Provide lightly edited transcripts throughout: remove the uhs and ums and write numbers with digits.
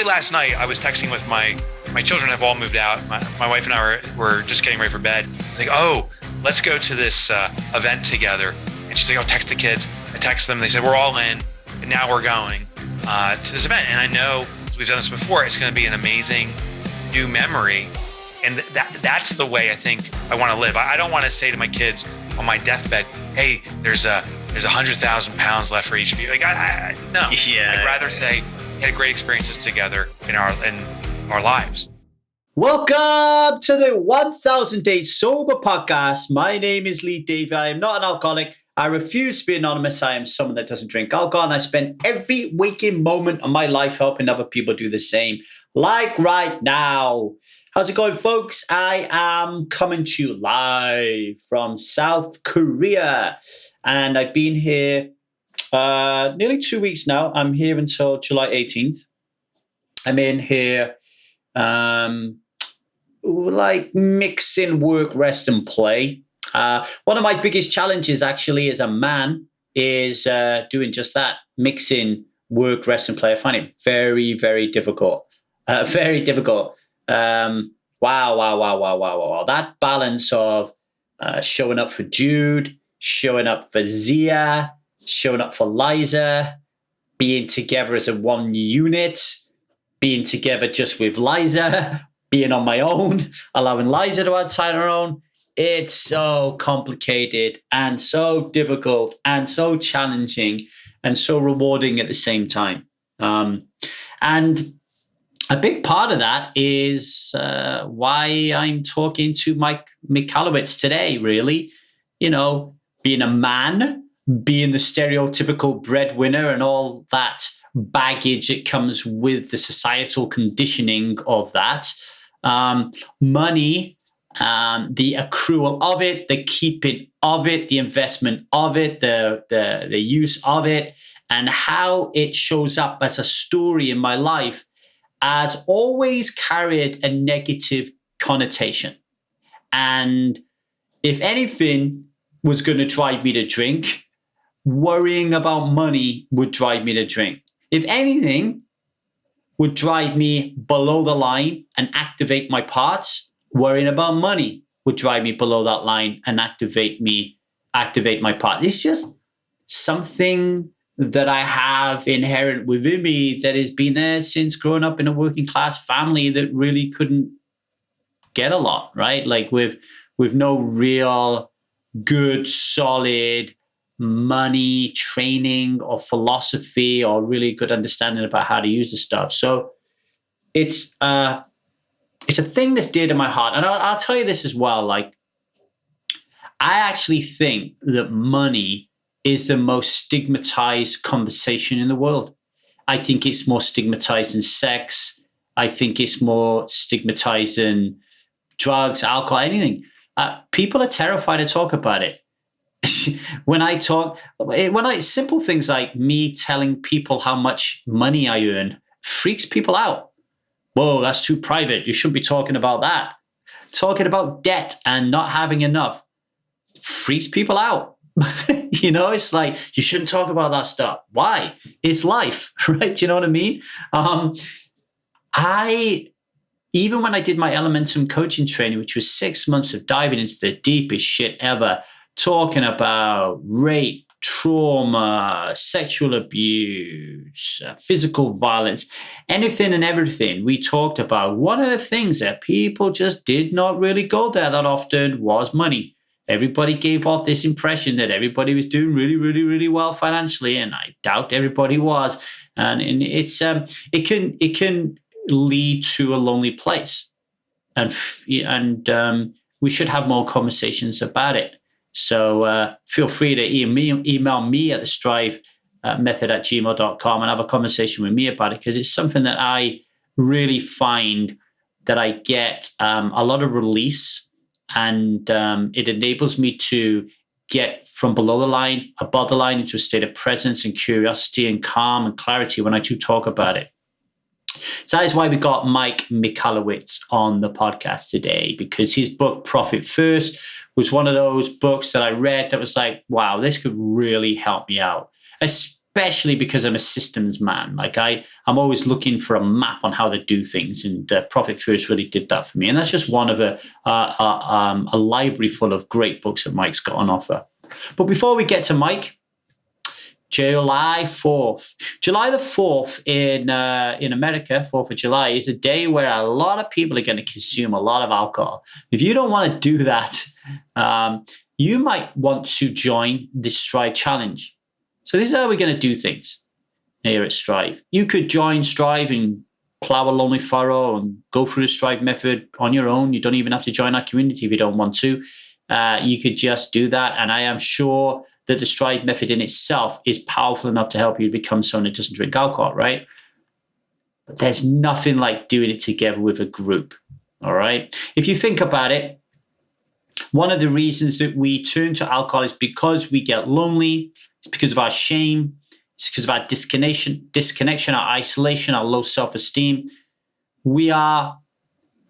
literally last night, I was texting with my children have all moved out. My wife and I were just getting ready for bed. Like, oh, let's go to this event together. And she's like, oh, text the kids. I text them. They said, we're all in. And now we're going to this event. And I know, as we've done this before, it's going to be an amazing new memory. And that's the way I think I want to live. I don't want to say to my kids on my deathbed, hey, there's 100,000 pounds left for each of you. Like, no. Yeah. I'd rather say we had great experiences together in our lives. Welcome to the 1000 Days Sober podcast. My name is Lee Davey. I am not an alcoholic. I refuse to be anonymous. I am someone that doesn't drink alcohol, and I spend every waking moment of my life helping other people do the same, like right now. How's it going, folks? I am coming to you live from South Korea, and I've been here nearly 2 weeks now. I'm here until July 18th. I'm in here like mixing work, rest, and play. One of my biggest challenges actually as a man is doing just that, mixing work, rest, and play. I find it very, very difficult. Very difficult. Wow. That balance of showing up for Jude, showing up for Zia, showing up for Liza, being together as a one unit, being together just with Liza, being on my own, allowing Liza to outside her own. It's so complicated and so difficult and so challenging and so rewarding at the same time. And a big part of that is why I'm talking to Mike Michalowicz today, really. You know, being a man, being the stereotypical breadwinner and all that baggage that comes with the societal conditioning of that. Money, the accrual of it, the keeping of it, the investment of it, the use of it, and how it shows up as a story in my life has always carried a negative connotation. And if anything was going to drive me to drink, worrying about money would drive me to drink. If anything would drive me below the line and activate my parts, worrying about money would drive me below that line and activate my part. It's just something that I have inherent within me that has been there since growing up in a working class family that really couldn't get a lot, right? Like with no real good, solid money training or philosophy or really good understanding about how to use the stuff. So it's a thing that's dear to my heart. And I'll tell you this as well. Like, I actually think that money is the most stigmatized conversation in the world. I think it's more stigmatized than sex. I think it's more stigmatized than drugs, alcohol, anything. People are terrified to talk about it. Simple things like me telling people how much money I earn freaks people out. Whoa, that's too private. You shouldn't be talking about that. Talking about debt and not having enough freaks people out. You know, it's like, you shouldn't talk about that stuff. Why? It's life, right? Do you know what I mean? Even when I did my Elementum coaching training, which was 6 months of diving into the deepest shit ever, talking about rape, trauma, sexual abuse, physical violence, anything and everything we talked about. One of the things that people just did not really go there that often was money. Everybody gave off this impression that everybody was doing really, really, really well financially, and I doubt everybody was. And it can lead to a lonely place, and we should have more conversations about it. So feel free to email me at the strive method@gmail.com and have a conversation with me about it, because it's something that I really find that I get a lot of release. And it enables me to get from below the line, above the line, into a state of presence and curiosity and calm and clarity when I do talk about it. So that is why we got Mike Michalowicz on the podcast today, because his book, Profit First, was one of those books that I read that was like, wow, this could really help me out, especially because I'm a systems man. Like I'm always looking for a map on how to do things, and Profit First really did that for me. And that's just one of a library full of great books that Mike's got on offer. But before we get to Mike, July 4th. July the 4th in America, 4th of July, is a day where a lot of people are going to consume a lot of alcohol. If you don't want to do that, you might want to join the Strive Challenge. So this is how we're going to do things here at Strive. You could join Strive and plow a lonely furrow and go through the Strive method on your own. You don't even have to join our community if you don't want to. You could just do that. And I am sure that the Strive method in itself is powerful enough to help you become someone that doesn't drink alcohol, right? But there's nothing like doing it together with a group, all right? If you think about it, one of the reasons that we turn to alcohol is because we get lonely. It's because of our shame. It's because of our disconnection, our isolation, our low self-esteem. We are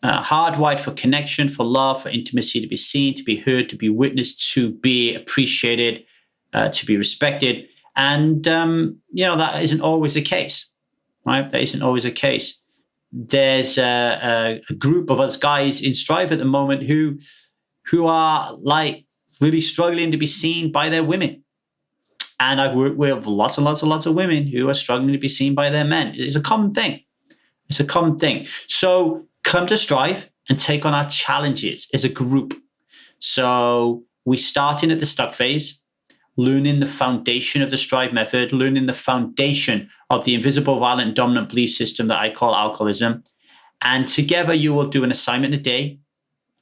hardwired for connection, for love, for intimacy, to be seen, to be heard, to be witnessed, to be appreciated, to be respected. And, that isn't always the case, right? That isn't always the case. There's a group of us guys in Strive at the moment who are like really struggling to be seen by their women. And I've worked with lots and lots and lots of women who are struggling to be seen by their men. It's a common thing. It's a common thing. So come to Strive and take on our challenges as a group. So we start in at the stuck phase, learning the foundation of the Strive method, learning the foundation of the invisible, violent, and dominant belief system that I call alcoholism. And together you will do an assignment a day,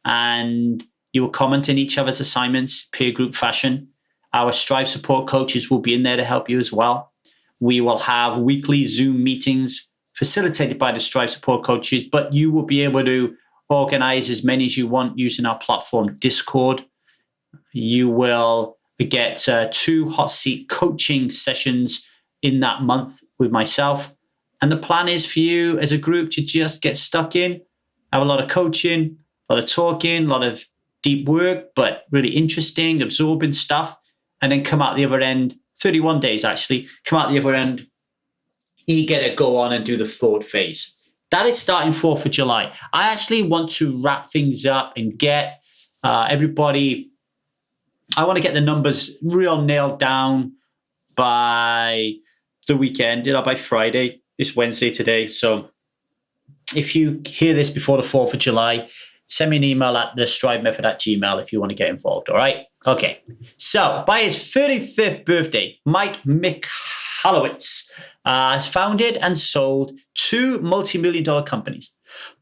and you will comment on each other's assignments, peer group fashion. Our Strive support coaches will be in there to help you as well. We will have weekly Zoom meetings facilitated by the Strive support coaches, but you will be able to organize as many as you want using our platform, Discord. You will get 2 hot seat coaching sessions in that month with myself. And the plan is for you as a group to just get stuck in, have a lot of coaching, a lot of talking, a lot of deep work, but really interesting, absorbing stuff, and then come out the other end, 31 days actually, come out the other end, eager to go on and do the third phase. That is starting 4th of July. I actually want to wrap things up and get everybody, I want to get the numbers real nailed down by the weekend, by Friday. It's Wednesday today. So if you hear this before the 4th of July, send me an email at thestrivemethod@gmail.com if you want to get involved, all right? Okay. So by his 35th birthday, Mike Michalowicz has founded and sold 2 multi-million-dollar companies.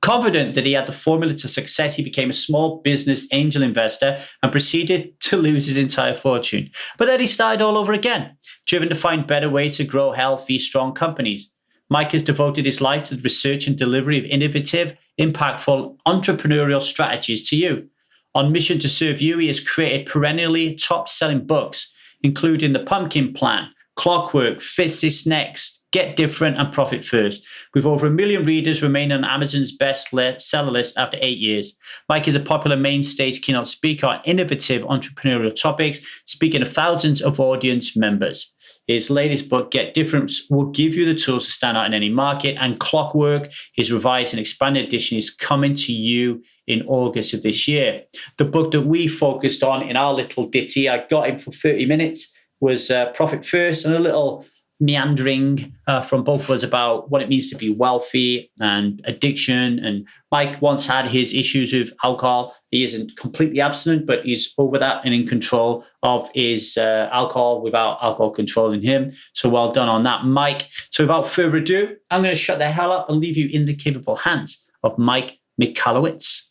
Confident that he had the formula to success, he became a small business angel investor and proceeded to lose his entire fortune. But then he started all over again, driven to find better ways to grow healthy, strong companies. Mike has devoted his life to the research and delivery of innovative, impactful entrepreneurial strategies to you. On mission to serve you, he has created perennially top-selling books, including The Pumpkin Plan, Clockwork, Fix This Next, Get Different, and Profit First. With over 1 million readers remaining on Amazon's best-seller list after 8 years. Mike is a popular main stage keynote speaker on innovative entrepreneurial topics, speaking to thousands of audience members. His latest book, Get Different, will give you the tools to stand out in any market, and Clockwork, his revised and expanded edition, is coming to you in August of this year. The book that we focused on in our little ditty, I got him for 30 minutes, was Profit First, and a little meandering from both of us about what it means to be wealthy and addiction. And Mike once had his issues with alcohol. He isn't completely abstinent, but he's over that and in control of his alcohol without alcohol controlling him. So well done on that, Mike. So without further ado, I'm going to shut the hell up and leave you in the capable hands of Mike Michalowicz.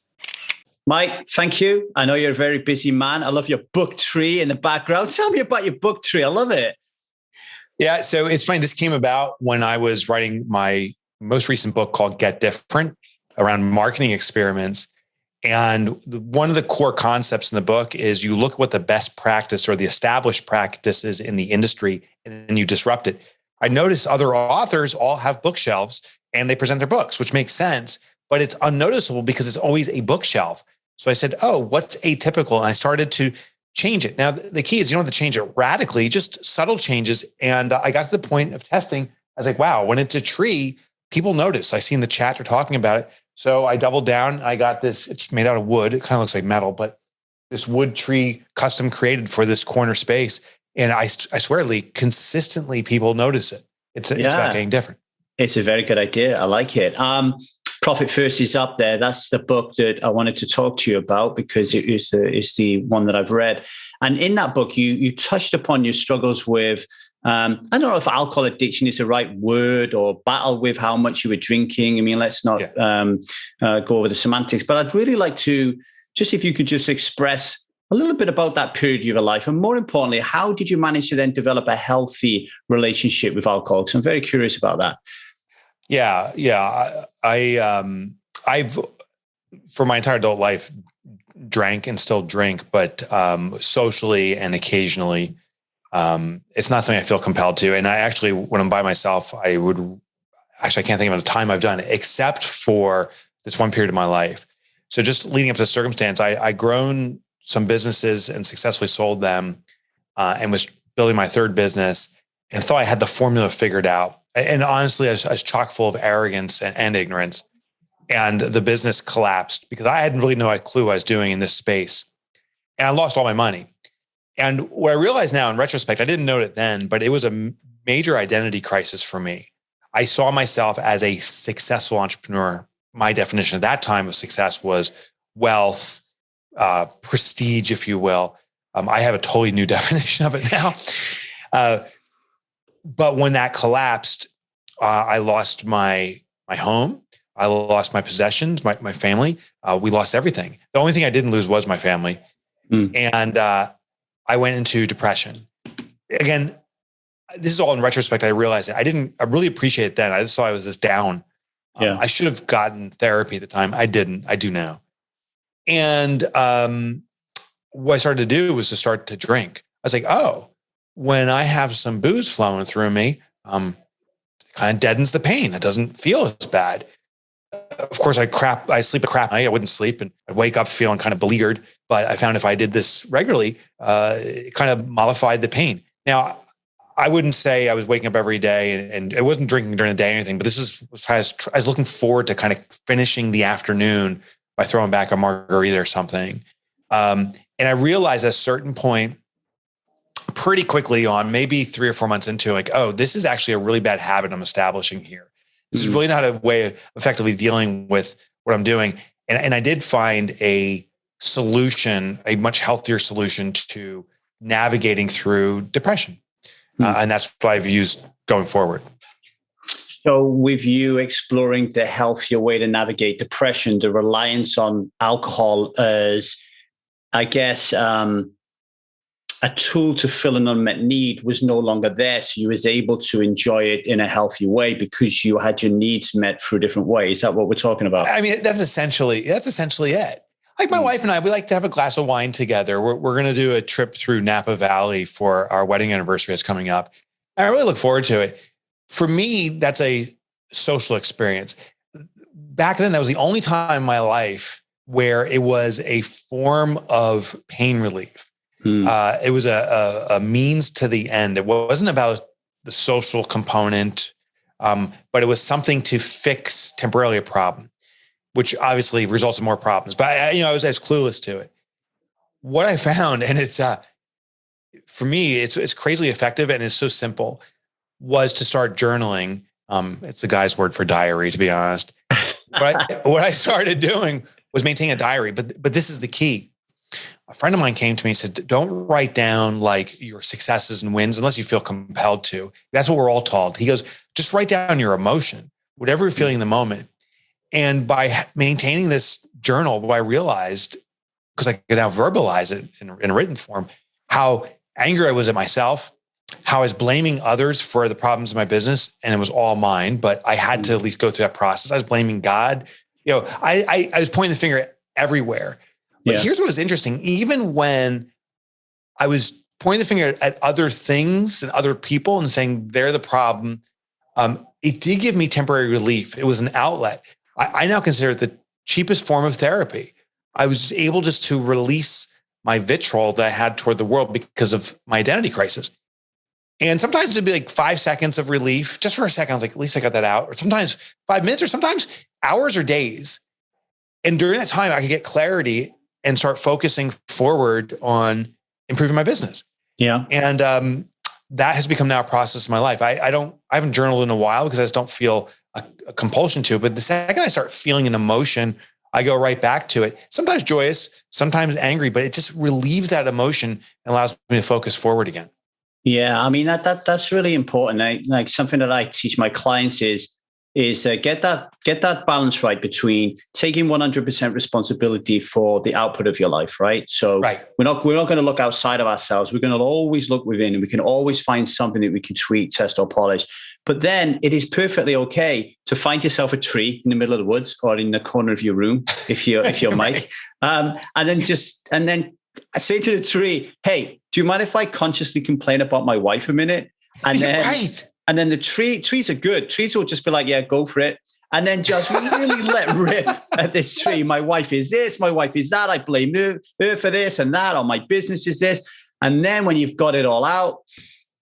Mike, thank you. I know you're a very busy man. I love your book tree in the background. Tell me about your book tree. I love it. Yeah, so it's funny. This came about when I was writing my most recent book called Get Different around marketing experiments. And one of the core concepts in the book is you look at what the best practice or the established practice is in the industry, and then you disrupt it. I notice other authors all have bookshelves and they present their books, which makes sense, but it's unnoticeable because it's always a bookshelf. So I said, oh, what's atypical? And I started to change it. Now, the key is you don't have to change it radically, just subtle changes. And I got to the point of testing. I was like, wow, when it's a tree, people notice. I see in the chat they're talking about it. So I doubled down. I got this. It's made out of wood. It kind of looks like metal, but this wood tree custom created for this corner space. And I swear, Lee, consistently people notice it. It's about getting different. It's a very good idea. I like it. Profit First is up there. That's the book that I wanted to talk to you about because it is the one that I've read. And in that book, you touched upon your struggles with, I don't know if alcohol addiction is the right word, or battle with how much you were drinking. I mean, let's not go over the semantics, but I'd really like to just, if you could just express a little bit about that period of your life. And more importantly, how did you manage to then develop a healthy relationship with alcohol? Because I'm very curious about that. Yeah. I've for my entire adult life drank and still drink, but socially and occasionally. It's not something I feel compelled to. And I actually, when I'm by myself, I can't think of a time I've done it except for this one period of my life. So just leading up to the circumstance, I grown some businesses and successfully sold them, and was building my third business and thought I had the formula figured out. And honestly, I was chock full of arrogance and ignorance. And the business collapsed because I hadn't really no clue what I was doing in this space. And I lost all my money. And what I realize now in retrospect, I didn't know it then, but it was a major identity crisis for me. I saw myself as a successful entrepreneur. My definition at that time of success was wealth, prestige, if you will. I have a totally new definition of it now. But when that collapsed, I lost my home. I lost my possessions, my family. We lost everything. The only thing I didn't lose was my family. And I went into depression. Again, this is all in retrospect. I realized it. I really appreciate it then. I just thought I was this down. I should have gotten therapy at the time. I didn't. I do now. And what I started to do was to start to drink. I was like, oh, when I have some booze flowing through me, it kind of deadens the pain. It doesn't feel as bad. Of course, I sleep a crap night. I wouldn't sleep and I'd wake up feeling kind of beleaguered. But I found if I did this regularly, it kind of mollified the pain. Now, I wouldn't say I was waking up every day and I wasn't drinking during the day or anything, but I was looking forward to kind of finishing the afternoon by throwing back a margarita or something. And I realized at a certain point, pretty quickly on, maybe 3 or 4 months into, like, oh, this is actually a really bad habit I'm establishing here. This is really not a way of effectively dealing with what I'm doing. And I did find a solution, a much healthier solution to navigating through depression. And that's what I've used going forward. So with you exploring the healthier way to navigate depression, the reliance on alcohol as, I guess, a tool to fill an unmet need was no longer there. So you was able to enjoy it in a healthy way because you had your needs met through different ways. Is that what we're talking about? I mean, that's essentially it. Like my wife and I, we like to have a glass of wine together. We're going to do a trip through Napa Valley for our wedding anniversary that's coming up. And I really look forward to it. For me, that's a social experience. Back then, that was the only time in my life where it was a form of pain relief. It was a means to the end. It wasn't about the social component, but it was something to fix temporarily a problem, which obviously results in more problems. But I was as clueless to it. What I found, and it's for me, it's crazily effective and it's so simple, was to start journaling. It's the guy's word for diary, to be honest. But what I started doing was maintaining a diary. But this is the key. A friend of mine came to me and said, don't write down like your successes and wins unless you feel compelled to. That's what we're all taught. He goes, just write down your emotion, whatever you're feeling in the moment. And by maintaining this journal, what I realized, because I could now verbalize it in a written form, how angry I was at myself, how I was blaming others for the problems in my business, and it was all mine, but I had to at least go through that process. I was blaming God. I was pointing the finger everywhere. But here's what was interesting. Even when I was pointing the finger at other things and other people and saying they're the problem, it did give me temporary relief. It was an outlet. I now consider it the cheapest form of therapy. I was able just to release my vitriol that I had toward the world because of my identity crisis. And sometimes it'd be like 5 seconds of relief, just for a second. I was like, at least I got that out. Or sometimes 5 minutes, or sometimes hours or days. And during that time, I could get clarity and start focusing forward on improving my business. Yeah. And that has become now a process in my life. I haven't journaled in a while because I just don't feel a compulsion to it. But the second I start feeling an emotion, I go right back to it. Sometimes joyous, sometimes angry, but it just relieves that emotion and allows me to focus forward again. Yeah, I mean that's really important. Like something that I teach my clients is get that balance right between taking 100% responsibility for the output of your life, right? So we're not going to look outside of ourselves. We're going to always look within, and we can always find something that we can tweak, test, or polish. But then it is perfectly okay to find yourself a tree in the middle of the woods or in the corner of your room if you're Mike, and then I say to the tree, "Hey, do you mind if I consciously complain about my wife a minute?" And then And then the trees are good. Trees will just be like, yeah, go for it. And then just really let rip at this tree. My wife is this, my wife is that. I blame her for this and that, or my business is this. And then when you've got it all out,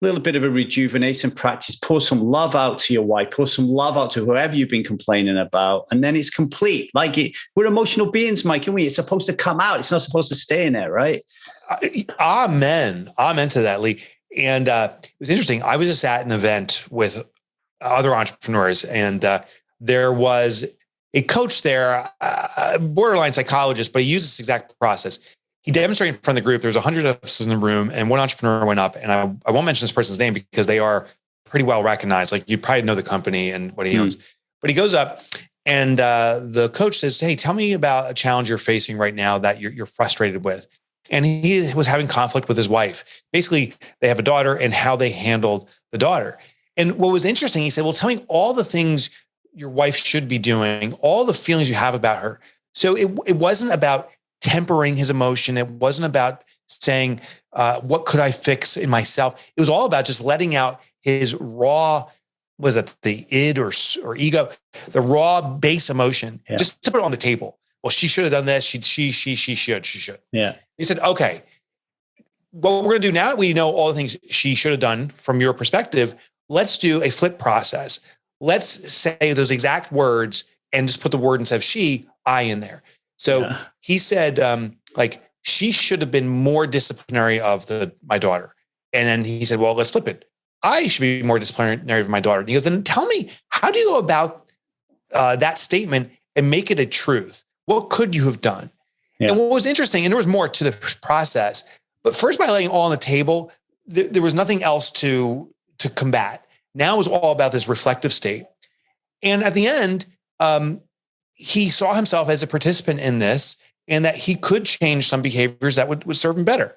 a little bit of a rejuvenation practice, pour some love out to your wife, pour some love out to whoever you've been complaining about. And then it's complete. We're emotional beings, Mike, and it's supposed to come out. It's not supposed to stay in there, right? Amen. Amen to that, Lee. And it was interesting. I was just at an event with other entrepreneurs, and there was a coach there, a borderline psychologist, but he used this exact process. He demonstrated in front of the group. There was 100 of us in the room, and one entrepreneur went up, and I won't mention this person's name because they are pretty well recognized. Like, you probably know the company and what he owns. But he goes up, and the coach says, "Hey, tell me about a challenge you're facing right now that you're frustrated with." And he was having conflict with his wife. Basically, they have a daughter, and how they handled the daughter. And what was interesting, he said, "Well, tell me all the things your wife should be doing, all the feelings you have about her." So it wasn't about tempering his emotion. It wasn't about saying, what could I fix in myself? It was all about just letting out his raw, was it the id or ego, the raw base emotion, just to put it on the table. Well, she should have done this. She should. Yeah. He said, okay, what we're going to do now that we know all the things she should have done from your perspective, let's do a flip process. Let's say those exact words and just put the word instead of she, I in there. So he said, she should have been more disciplinary of my daughter. And then he said, well, let's flip it. I should be more disciplinary of my daughter. And he goes, then tell me, how do you go about that statement and make it a truth? What could you have done? Yeah. And what was interesting, and there was more to the process, but first, by laying it all on the table, there was nothing else to combat. Now it was all about this reflective state. And at the end, he saw himself as a participant in this, and that he could change some behaviors that would serve him better.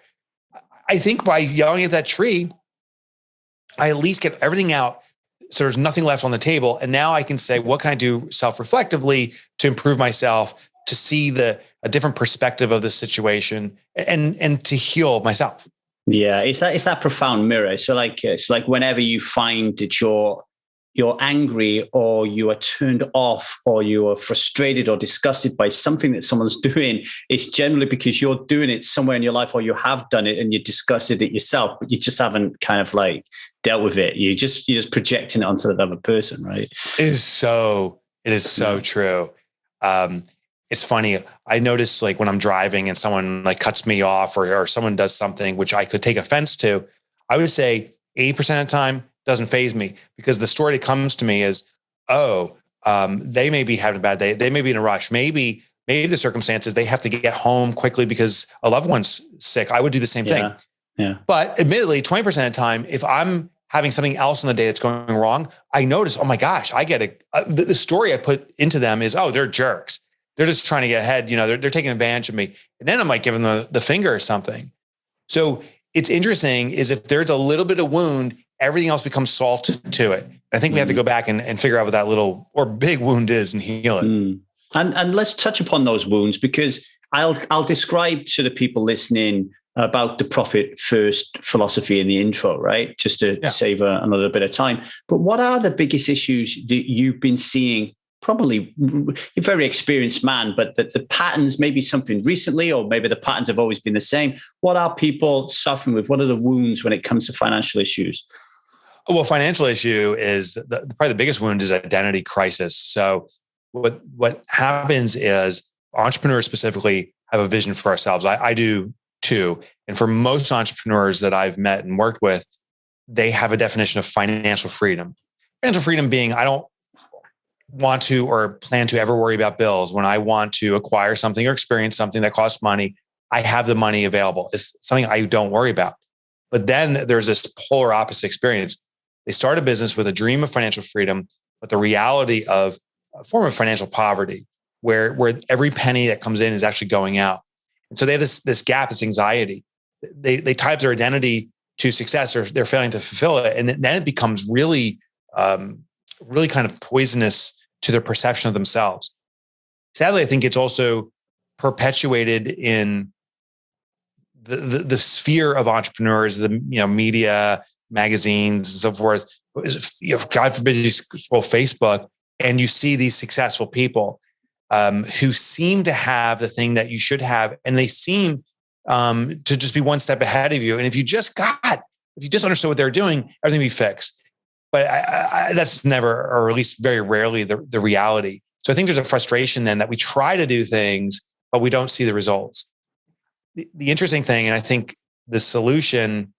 I think by yelling at that tree, I at least get everything out, so there's nothing left on the table. And now I can say, what can I do self-reflectively to improve myself, to see a different perspective of the situation, and to heal myself. Yeah, it's that profound mirror. So it's like whenever you find that you're angry, or you are turned off, or you are frustrated or disgusted by something that someone's doing, it's generally because you're doing it somewhere in your life, or you have done it and you're disgusted at yourself, but you just haven't kind of dealt with it. You're just projecting it onto the other person, right? It is so true. It's funny. I notice when I'm driving and someone cuts me off, or someone does something which I could take offense to, I would say 80% of the time doesn't faze me, because the story that comes to me is, they may be having a bad day. They may be in a rush. Maybe the circumstances, they have to get home quickly because a loved one's sick. I would do the same thing. Yeah. But admittedly, 20% of the time, if I'm having something else on the day that's going wrong, I notice, oh my gosh, I get it. The story I put into them is, they're jerks. They're just trying to get ahead. They're taking advantage of me. And then I'm giving them the finger or something. So it's interesting is if there's a little bit of wound, everything else becomes salt to it. I think we have to go back and figure out what that little or big wound is and heal it. And let's touch upon those wounds, because I'll describe to the people listening about the profit first philosophy in the intro, right? Just to save another bit of time. But what are the biggest issues that you've been seeing probably a very experienced man, but the patterns may be something recently, or maybe the patterns have always been the same. What are people suffering with? What are the wounds when it comes to financial issues? Well, financial issue is probably the biggest wound is identity crisis. So what happens is entrepreneurs specifically have a vision for ourselves. I do too. And for most entrepreneurs that I've met and worked with, they have a definition of financial freedom. Financial freedom being, I don't want to or plan to ever worry about bills. When I want to acquire something or experience something that costs money, I have the money available. It's something I don't worry about. But then there's this polar opposite experience. They start a business with a dream of financial freedom, but the reality of a form of financial poverty, where every penny that comes in is actually going out. And so they have this gap, this anxiety. They tie up their identity to success, or they're failing to fulfill it. And then it becomes really, really kind of poisonous to their perception of themselves. Sadly, I think it's also perpetuated in the sphere of entrepreneurs, the media, magazines, and so forth. God forbid you scroll Facebook and you see these successful people who seem to have the thing that you should have, and they seem to just be one step ahead of you. And if you just understood what they're doing, everything would be fixed. But that's never, or at least very rarely, the reality. So I think there's a frustration then that we try to do things, but we don't see the results. The interesting thing, and I think the solution,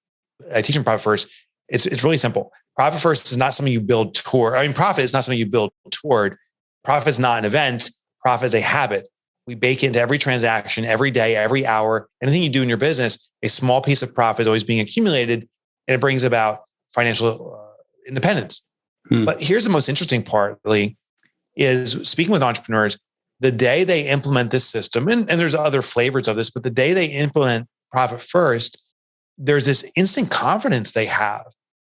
I teach in Profit First, it's really simple. Profit First is not something you build toward. Profit is not something you build toward. Profit is not an event. Profit is a habit. We bake into every transaction, every day, every hour, anything you do in your business, a small piece of profit is always being accumulated, and it brings about financial independence. But here's the most interesting part, Lee, is speaking with entrepreneurs, the day they implement this system, and there's other flavors of this, but the day they implement Profit First, there's this instant confidence they have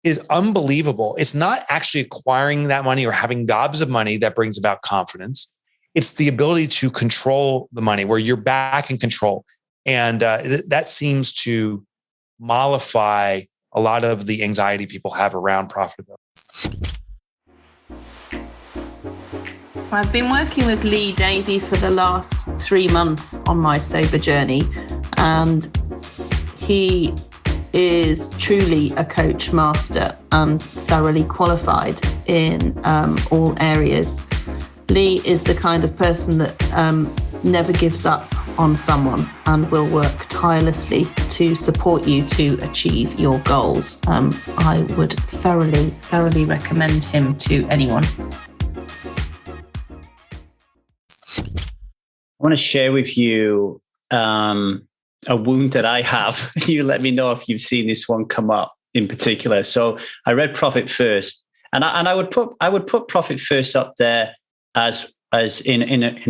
is unbelievable. It's not actually acquiring that money or having gobs of money that brings about confidence. It's the ability to control the money, where you're back in control. And that seems to mollify a lot of the anxiety people have around profitability. I've been working with Lee Davey for the last 3 months on my sober journey, and he is truly a coach master and thoroughly qualified in all areas. Lee is the kind of person that never gives up on someone and will work tirelessly to support you to achieve your goals. I would thoroughly recommend him to anyone. I want to share with you a wound that I have. You let me know if you've seen this one come up in particular. So I read Profit First, and I would put Profit First up there as in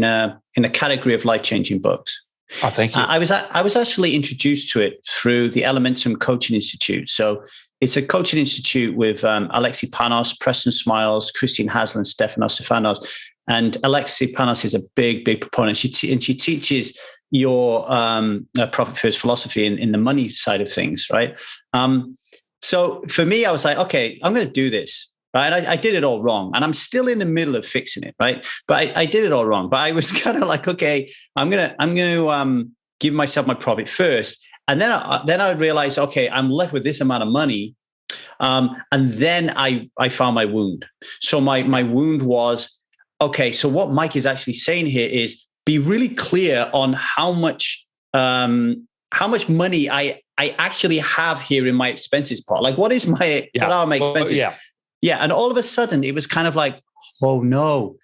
a category of life-changing books. Oh, thank you. I was actually introduced to it through the Elementum Coaching Institute. So it's a coaching institute with Alexi Panos, Preston Smiles, Christine Haslam, Stefanos Stefanos. And Alexi Panos is a big proponent. She teaches your Profit First philosophy in the money side of things, right? So for me, I was like, okay, I'm going to do this. Right. I did it all wrong, and I'm still in the middle of fixing it. Right. But I did it all wrong. But I was kind of like, okay, I'm going to give myself my profit first. And then I realized, okay, I'm left with this amount of money. And then I found my wound. So my wound was, okay, so what Mike is actually saying here is be really clear on how much money I actually have here in my expenses part. Like, what are my expenses? Yeah. And all of a sudden it was kind of like, oh no,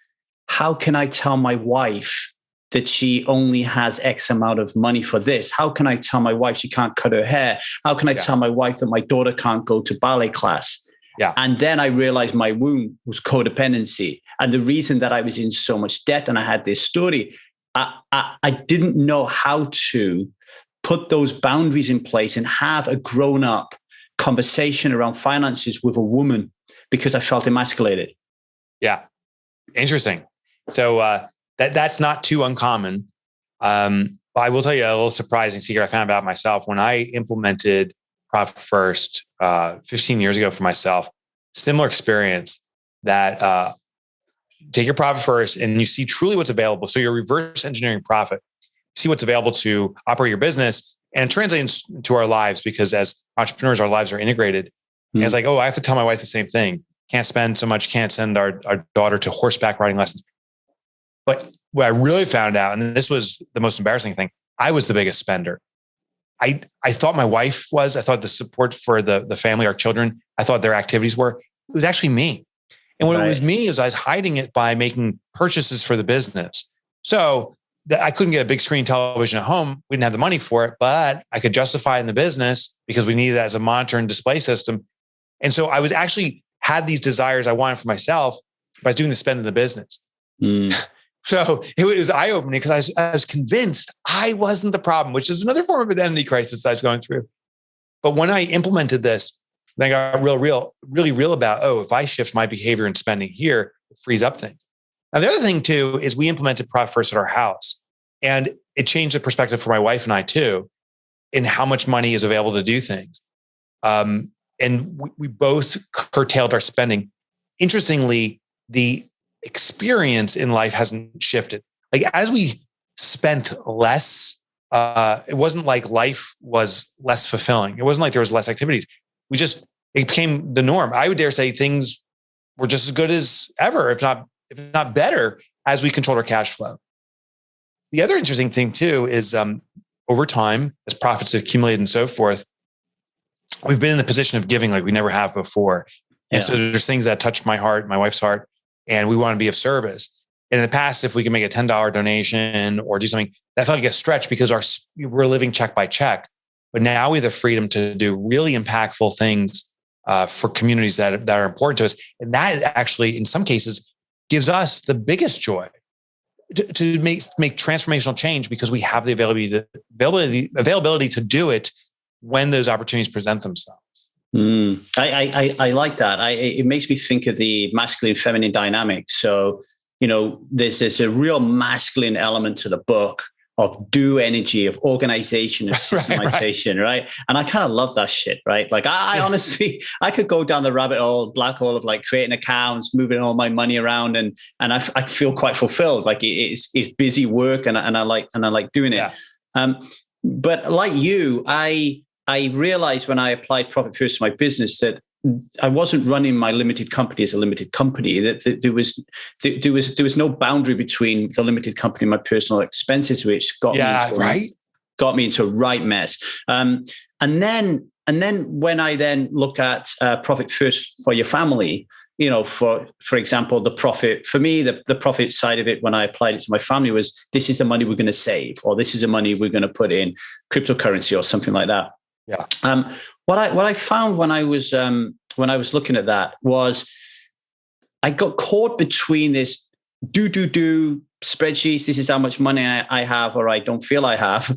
how can I tell my wife that she only has X amount of money for this? How can I tell my wife she can't cut her hair? How can I tell my wife that my daughter can't go to ballet class? Yeah. And then I realized my wound was codependency. And the reason that I was in so much debt, and I had this story, I didn't know how to put those boundaries in place and have a grown-up conversation around finances with a woman, because I felt emasculated. Yeah. Interesting. So that's not too uncommon. But I will tell you a little surprising secret I found about myself. When I implemented Profit First 15 years ago for myself, similar experience that take your profit first and you see truly what's available. So you're reverse engineering profit. See what's available to operate your business and translate into our lives, because as entrepreneurs, our lives are integrated. And it's like, oh, I have to tell my wife the same thing. Can't spend so much, can't send our daughter to horseback riding lessons. But what I really found out, and this was the most embarrassing thing, I was the biggest spender. I thought my wife was, I thought the support for the family, our children, I thought their activities were, it was actually me. And when it was me, is I was hiding it by making purchases for the business. So I couldn't get a big screen television at home. We didn't have the money for it, but I could justify it in the business because we needed that as a monitor and display system. And so I was actually had these desires I wanted for myself, but I was doing the spend in the business. So it was eye-opening because I was convinced I wasn't the problem, which is another form of identity crisis I was going through. But when I implemented this, then I got really real about, oh, if I shift my behavior and spending here, it frees up things. Now, the other thing too, is we implemented Profit First at our house, and it changed the perspective for my wife and I too, in how much money is available to do things. And we both curtailed our spending. Interestingly, the experience in life hasn't shifted. Like as we spent less, it wasn't like life was less fulfilling. It wasn't like there was less activities. It became the norm. I would dare say things were just as good as ever, if not better, as we controlled our cash flow. The other interesting thing too is over time, as profits have accumulated and so forth, we've been in the position of giving like we never have before. And so there's things that touch my heart, my wife's heart, and we want to be of service. And in the past, if we can make a $10 donation or do something, that felt like a stretch because we're living check by check. But now we have the freedom to do really impactful things for communities that are important to us. And that actually, in some cases, gives us the biggest joy to make transformational change because we have the availability to do it when those opportunities present themselves. I like that. It makes me think of the masculine and feminine dynamic. So, there's a real masculine element to the book of do energy, of organization, of systemization, right? And I kind of love that shit, right? Like I honestly, I could go down the black hole of like creating accounts, moving all my money around, and I feel quite fulfilled. Like it's busy work, and I like doing it. Yeah. But like you, I realized when I applied Profit First to my business that I wasn't running my limited company as a limited company. That there was no boundary between the limited company and my personal expenses, which got me into a right mess. And then when I then look at Profit First for your family, for example, the profit for me, the profit side of it when I applied it to my family was this is the money we're going to save, or this is the money we're going to put in cryptocurrency or something like that. Yeah. What I found when I was looking at that was I got caught between this do spreadsheets. This is how much money I have or I don't feel I have,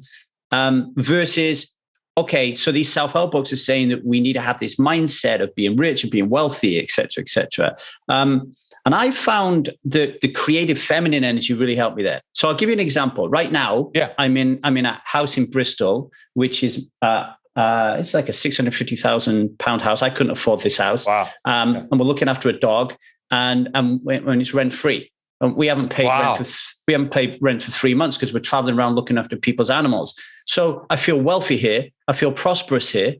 versus okay. So these self-help books are saying that we need to have this mindset of being rich and being wealthy, et cetera, et cetera. And I found that the creative feminine energy really helped me there. So I'll give you an example. Right now, I'm in a house in Bristol, which is it's like a £650,000 house. I couldn't afford this house. Wow. And we're looking after a dog, and when it's rent free. We haven't paid rent for 3 months because we're traveling around looking after people's animals. So I feel wealthy here. I feel prosperous here.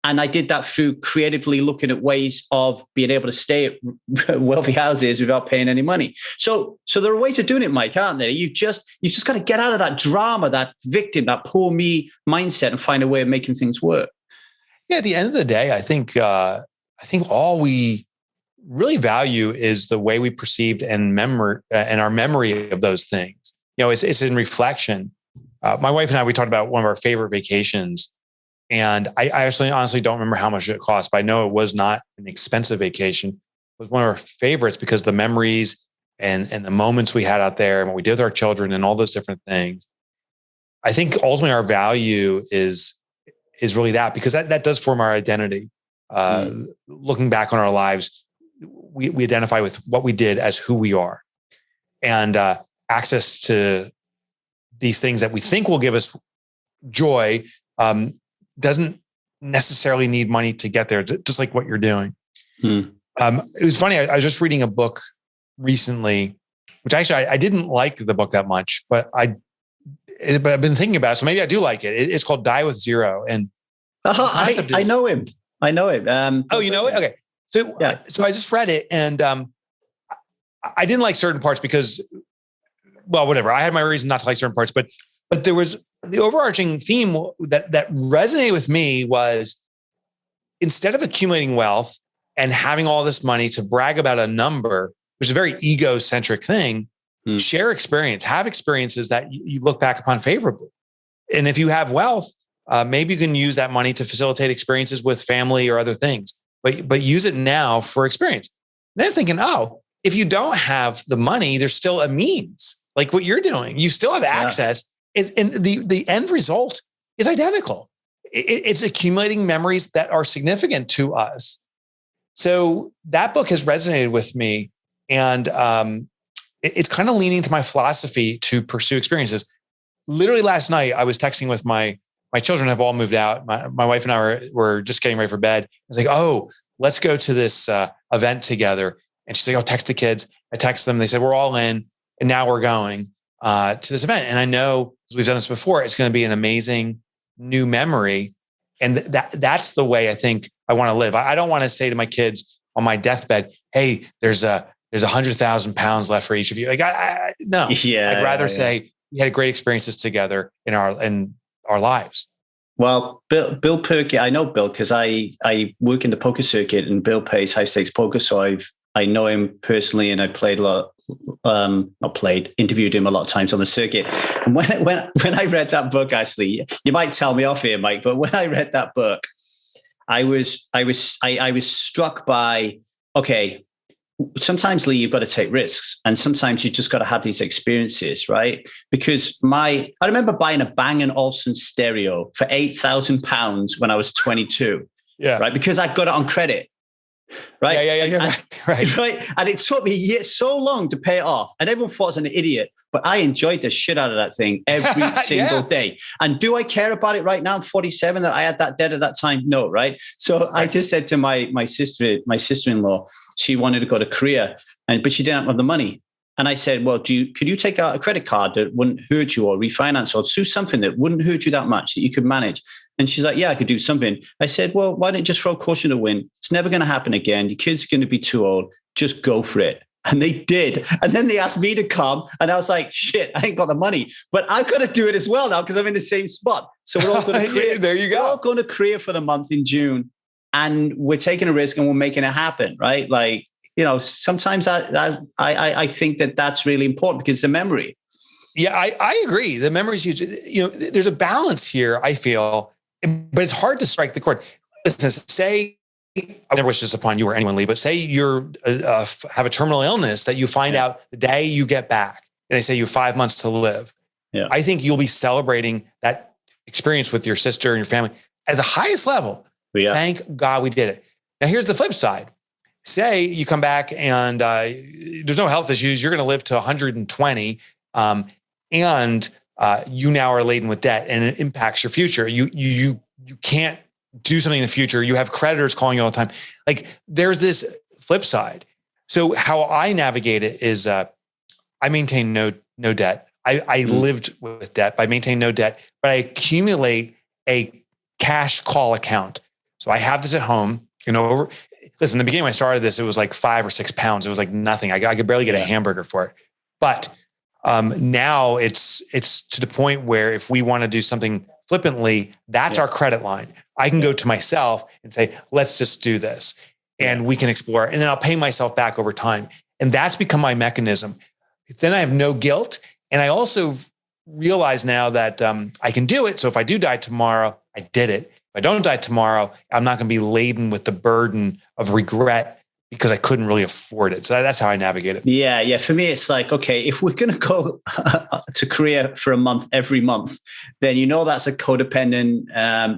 And I did that through creatively looking at ways of being able to stay at wealthy houses without paying any money. So there are ways of doing it, Mike, aren't there? You just got to get out of that drama, that victim, that poor me mindset, and find a way of making things work. Yeah, at the end of the day, I think all we really value is the way we perceived and our memory of those things. It's in reflection. My wife and I, we talked about one of our favorite vacations. And I actually honestly don't remember how much it cost, but I know it was not an expensive vacation. It was one of our favorites because the memories and the moments we had out there and what we did with our children and all those different things. I think ultimately our value is really that, because that does form our identity. Looking back on our lives, we identify with what we did as who we are, and access to these things that we think will give us joy doesn't necessarily need money to get there, just like what you're doing. It was funny. I was just reading a book recently, which actually I didn't like the book that much, but I've been thinking about it. So maybe I do like it. It's called Die with Zero. And I know him. I know him. Oh, you know it? Okay. So, so I just read it, and I didn't like certain parts because, well, whatever. I had my reason not to like certain parts, but there was the overarching theme that resonated with me was, instead of accumulating wealth and having all this money to brag about a number, which is a very egocentric thing, share experience, have experiences that you look back upon favorably. And if you have wealth, maybe you can use that money to facilitate experiences with family or other things, but use it now for experience. And then I was thinking, if you don't have the money, there's still a means, like what you're doing. You still have access. And the end result is identical. It's accumulating memories that are significant to us. So that book has resonated with me, and it's kind of leaning to my philosophy to pursue experiences. Literally last night, I was texting with my children have all moved out. My wife and I were just getting ready for bed. I was like, let's go to this event together. And she's like, text the kids. I text them. They said, we're all in, and now we're going to this event. And I know, because we've done this before, it's going to be an amazing new memory. And that's the way I think I want to live. I don't want to say to my kids on my deathbed, hey, there's 100,000 pounds left for each of you. Like, no, I'd rather say we had great experiences together in our lives. Well, Bill Perkins, I know Bill because I work in the poker circuit, and Bill plays high stakes poker. So I know him personally, and I played a lot. Interviewed him a lot of times on the circuit. And when I read that book, actually, you might tell me off here, Mike, but when I read that book, I was struck by, okay, sometimes, Lee, you've got to take risks, and sometimes you just got to have these experiences, right? Because I remember buying a Bang & Olufsen stereo for £8,000 when I was 22. Yeah. Right. Because I got it on credit. Right. Yeah. Right. And it took me so long to pay it off. And everyone thought I was an idiot, but I enjoyed the shit out of that thing every single day. And do I care about it right now? I'm 47 that I had that debt at that time? No. Right. So I just said to my sister-in-law, she wanted to go to Korea, but she didn't have the money. And I said, well, could you take out a credit card that wouldn't hurt you, or refinance, or do something that wouldn't hurt you that much that you could manage? And she's like, yeah, I could do something. I said, well, why don't you just throw caution to the wind? It's never going to happen again. Your kids are going to be too old. Just go for it. And they did. And then they asked me to come. And I was like, shit, I ain't got the money. But I've got to do it as well now because I'm in the same spot. So we're all going to Korea. There you go. We're all going to Korea for the month in June. And we're taking a risk and we're making it happen, right? Like, sometimes I think that's really important because it's a memory. Yeah, I agree. The memory is huge. There's a balance here, I feel, but it's hard to strike the chord. Listen, say, I never wish this upon you or anyone, Lee, but say you're have a terminal illness that you find out the day you get back, and they say you have 5 months to live. Yeah. I think you'll be celebrating that experience with your sister and your family at the highest level. Yeah. Thank God we did it. Now, here's the flip side. Say you come back and there's no health issues. You're going to live to 120, and you now are laden with debt, and it impacts your future. You can't do something in the future. You have creditors calling you all the time. Like, there's this flip side. So how I navigate it is I maintain no debt. I lived with debt, but I maintain no debt, but I accumulate a cash call account. So I have this at home. Listen, in the beginning when I started this, it was like 5 or 6 pounds. It was like nothing. I could barely get a hamburger for it. But now it's to the point where if we want to do something flippantly, that's our credit line. I can go to myself and say, let's just do this. And we can explore. And then I'll pay myself back over time. And that's become my mechanism. Then I have no guilt. And I also realize now that I can do it. So if I do die tomorrow, I did it. If I don't die tomorrow, I'm not going to be laden with the burden of regret because I couldn't really afford it. So that's how I navigate it. Yeah. For me, it's like, okay, if we're going to go to Korea for a month every month, then that's a codependent,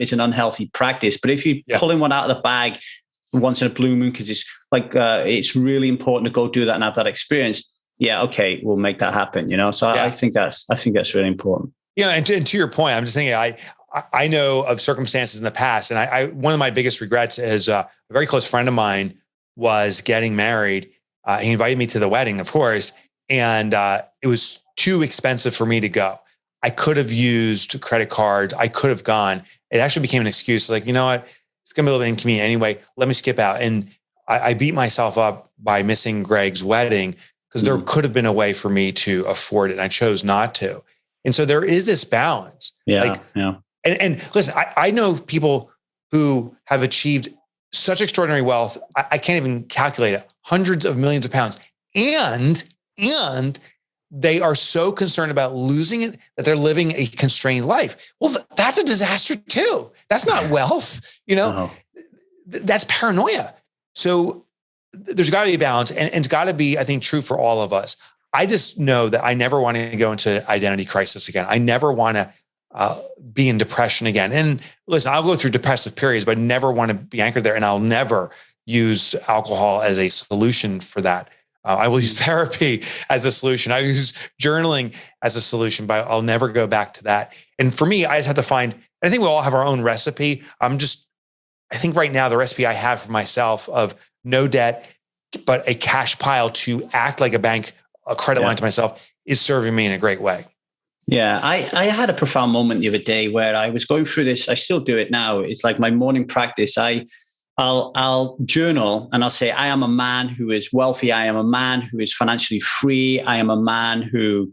it's an unhealthy practice. But if you're pulling one out of the bag once in a blue moon, because it's like, it's really important to go do that and have that experience. Yeah. Okay. We'll make that happen, So I think that's really important. And to your point, I'm just thinking, I know of circumstances in the past, and one of my biggest regrets is a very close friend of mine was getting married. He invited me to the wedding, of course, and it was too expensive for me to go. I could have used credit cards. I could have gone. It actually became an excuse. Like, you know what? It's going to be a little inconvenient anyway. Let me skip out. And I beat myself up by missing Greg's wedding because there could have been a way for me to afford it. And I chose not to. And so there is this balance. Yeah. And listen, I know people who have achieved such extraordinary wealth. I can't even calculate it. Hundreds of millions of pounds. And they are so concerned about losing it that they're living a constrained life. Well, that's a disaster too. That's not wealth, That's paranoia. So there's got to be a balance, and it's got to be, I think, true for all of us. I just know that I never want to go into identity crisis again. I never want to be in depression again. And listen, I'll go through depressive periods, but I never want to be anchored there. And I'll never use alcohol as a solution for that. I will use therapy as a solution. I use journaling as a solution, but I'll never go back to that. And for me, I just have to find, I think we all have our own recipe. I think right now the recipe I have for myself of no debt, but a cash pile to act like a credit line to myself is serving me in a great way. Yeah, I had a profound moment the other day where I was going through this. I still do it now. It's like my morning practice. I'll journal and I'll say, I am a man who is wealthy. I am a man who is financially free. I am a man who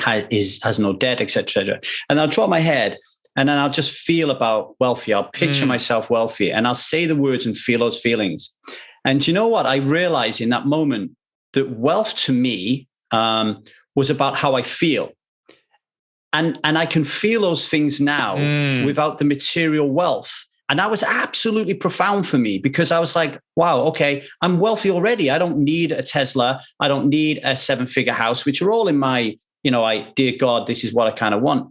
has no debt, etc. And I'll drop my head and then I'll just feel about wealthy. I'll picture myself wealthy and I'll say the words and feel those feelings. And you know what? I realized in that moment that wealth to me was about how I feel. And I can feel those things now without the material wealth. And that was absolutely profound for me because I was like, wow, okay, I'm wealthy already. I don't need a Tesla. I don't need a 7-figure house, which are all in my, dear God, this is what I kind of want.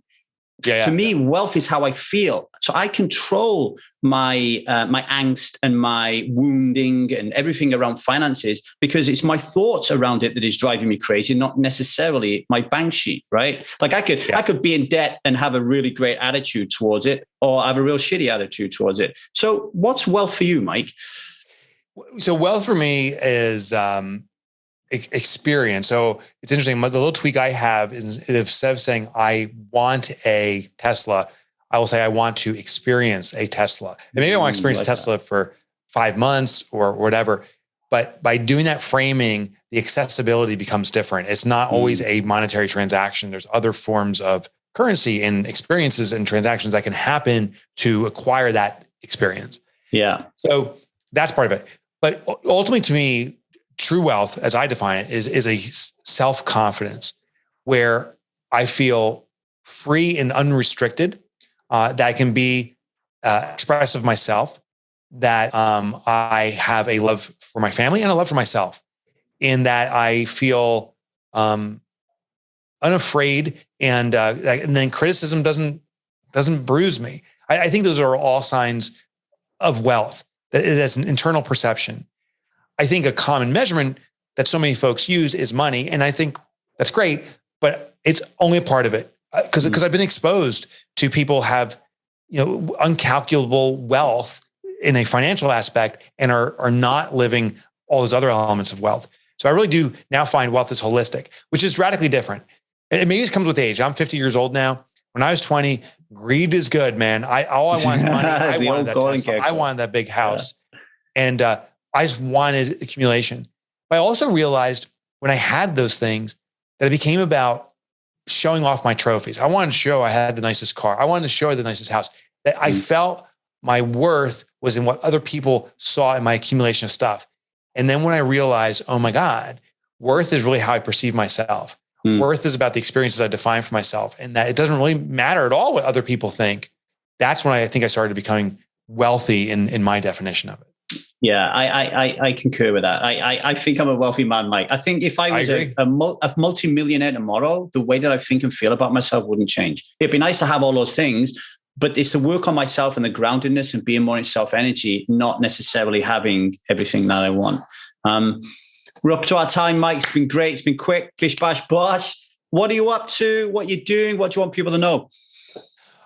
To me, wealth is how I feel. So I control my angst and my wounding and everything around finances because it's my thoughts around it that is driving me crazy, not necessarily my bank sheet, right? Like I could be in debt and have a really great attitude towards it, or have a real shitty attitude towards it. So what's wealth for you, Mike? So wealth for me is experience. So it's interesting. The little tweak I have is instead of saying I want a Tesla, I will say I want to experience a Tesla. And maybe I want to experience a Tesla for 5 months or whatever. But by doing that framing, the accessibility becomes different. It's not always a monetary transaction. There's other forms of currency and experiences and transactions that can happen to acquire that experience. Yeah. So that's part of it. But ultimately to me, true wealth, as I define it, is a self-confidence where I feel free and unrestricted, that I can be expressive of myself, that I have a love for my family and a love for myself, in that I feel unafraid, and then criticism doesn't bruise me. I think those are all signs of wealth. That's an internal perception. I think a common measurement that so many folks use is money. And I think that's great, but it's only a part of it. Because I've been exposed to people have, uncalculable wealth in a financial aspect and are not living all those other elements of wealth. So I really do now find wealth is holistic, which is radically different. And maybe it comes with age. I'm 50 years old now. When I was 20, greed is good, man. All I wanted was money. I wanted that Tesla. I wanted that big house. Yeah. And I just wanted accumulation. But I also realized when I had those things that it became about showing off my trophies. I wanted to show I had the nicest car. I wanted to show the nicest house. That I felt my worth was in what other people saw in my accumulation of stuff. And then when I realized, oh my God, worth is really how I perceive myself. Worth is about the experiences I define for myself, and that it doesn't really matter at all what other people think. That's when I think I started becoming wealthy in my definition of it. Yeah, I concur with that. I think I'm a wealthy man, Mike. I think if I was a multi-millionaire tomorrow, the way that I think and feel about myself wouldn't change. It'd be nice to have all those things, but it's to work on myself and the groundedness and being more in self-energy, not necessarily having everything that I want. We're up to our time, Mike. It's been great. It's been quick. Bish, bash, bosh. What are you up to? What are you doing? What do you want people to know?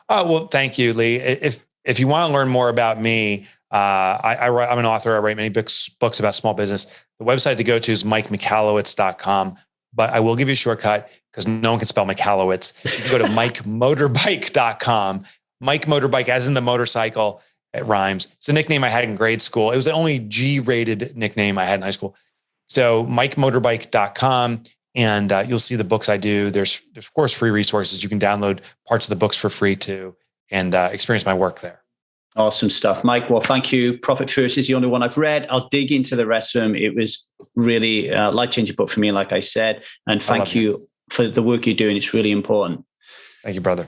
Well, thank you, Lee. If you want to learn more about me, I'm an author. I write many books about small business. The website to go to is MikeMichalowicz.com. But I will give you a shortcut because no one can spell Michalowicz. You can go to MikeMotorbike.com. Mike Motorbike, as in the motorcycle. It rhymes. It's a nickname I had in grade school. It was the only G-rated nickname I had in high school. So MikeMotorbike.com, and you'll see the books I do. There's of course free resources. You can download parts of the books for free too, and experience my work there. Awesome stuff, Mike. Well, thank you. Profit First is the only one I've read. I'll dig into the rest of them. It was really a life-changing book for me, like I said. And thank you for the work you're doing. It's really important. Thank you, brother.